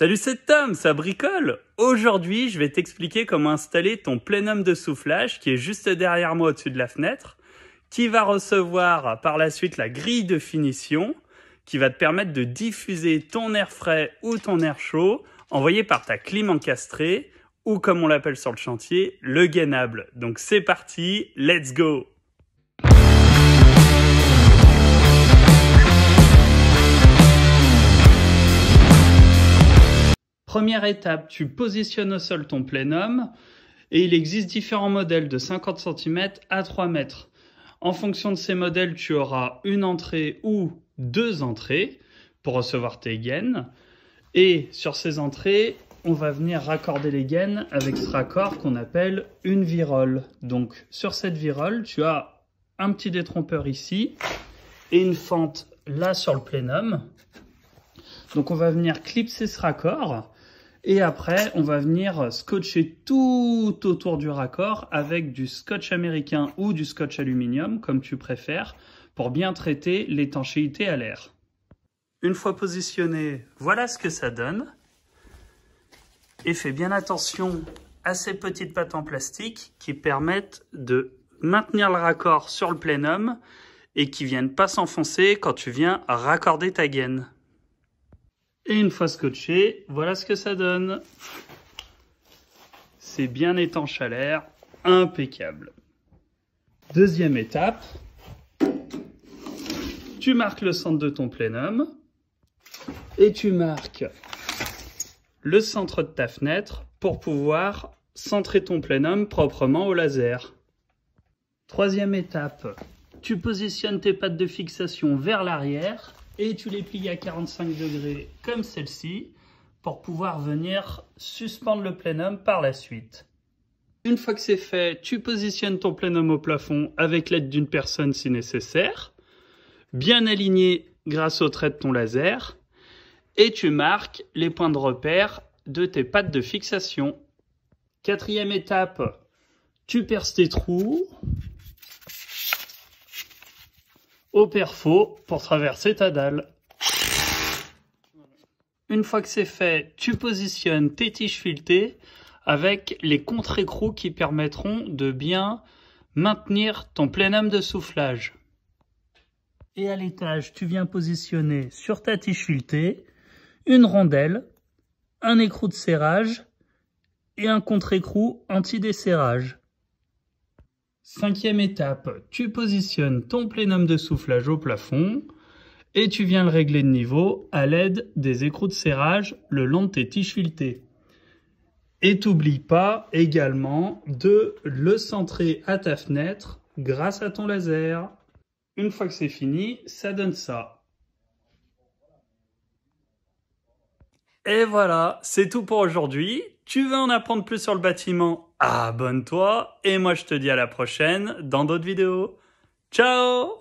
Salut, c'est Tom, ça bricole. Aujourd'hui, je vais t'expliquer comment installer ton plénum de soufflage qui est juste derrière moi au-dessus de la fenêtre, qui va recevoir par la suite la grille de finition, qui va te permettre de diffuser ton air frais ou ton air chaud envoyé par ta clim encastrée ou comme on l'appelle sur le chantier, le gainable. Donc c'est parti, let's go! Première étape, tu positionnes au sol ton plénum et il existe différents modèles de 50 cm à 3 mètres. En fonction de ces modèles, tu auras une entrée ou deux entrées pour recevoir tes gaines. Et sur ces entrées, on va venir raccorder les gaines avec ce raccord qu'on appelle une virole. Donc sur cette virole, tu as un petit détrompeur ici et une fente là sur le plénum. Donc on va venir clipser ce raccord. Et après, on va venir scotcher tout autour du raccord avec du scotch américain ou du scotch aluminium, comme tu préfères, pour bien traiter l'étanchéité à l'air. Une fois positionné, voilà ce que ça donne. Et fais bien attention à ces petites pattes en plastique qui permettent de maintenir le raccord sur le plénum et qui viennent pas s'enfoncer quand tu viens raccorder ta gaine. Et une fois scotché, voilà ce que ça donne. C'est bien étanche à l'air, impeccable. Deuxième étape, tu marques le centre de ton plénum et tu marques le centre de ta fenêtre pour pouvoir centrer ton plénum proprement au laser. Troisième étape, tu positionnes tes pattes de fixation vers l'arrière et tu les plies à 45 degrés comme celle-ci pour pouvoir venir suspendre le plénum par la suite. Une fois que c'est fait, tu positionnes ton plénum au plafond avec l'aide d'une personne si nécessaire, bien aligné grâce au trait de ton laser, et tu marques les points de repère de tes pattes de fixation. Quatrième étape, tu perces tes trous au perfo pour traverser ta dalle. Une fois que c'est fait, tu positionnes tes tiges filetées avec les contre-écrous qui permettront de bien maintenir ton plénum de soufflage. Et à l'étage, tu viens positionner sur ta tige filetée une rondelle, un écrou de serrage et un contre-écrou anti-desserrage. Cinquième étape, tu positionnes ton plénum de soufflage au plafond et tu viens le régler de niveau à l'aide des écrous de serrage le long de tes tiges filetées. Et t'oublie pas également de le centrer à ta fenêtre grâce à ton laser. Une fois que c'est fini, ça donne ça. Et voilà, c'est tout pour aujourd'hui. Tu veux en apprendre plus sur le bâtiment? Abonne-toi et moi je te dis à la prochaine dans d'autres vidéos. Ciao!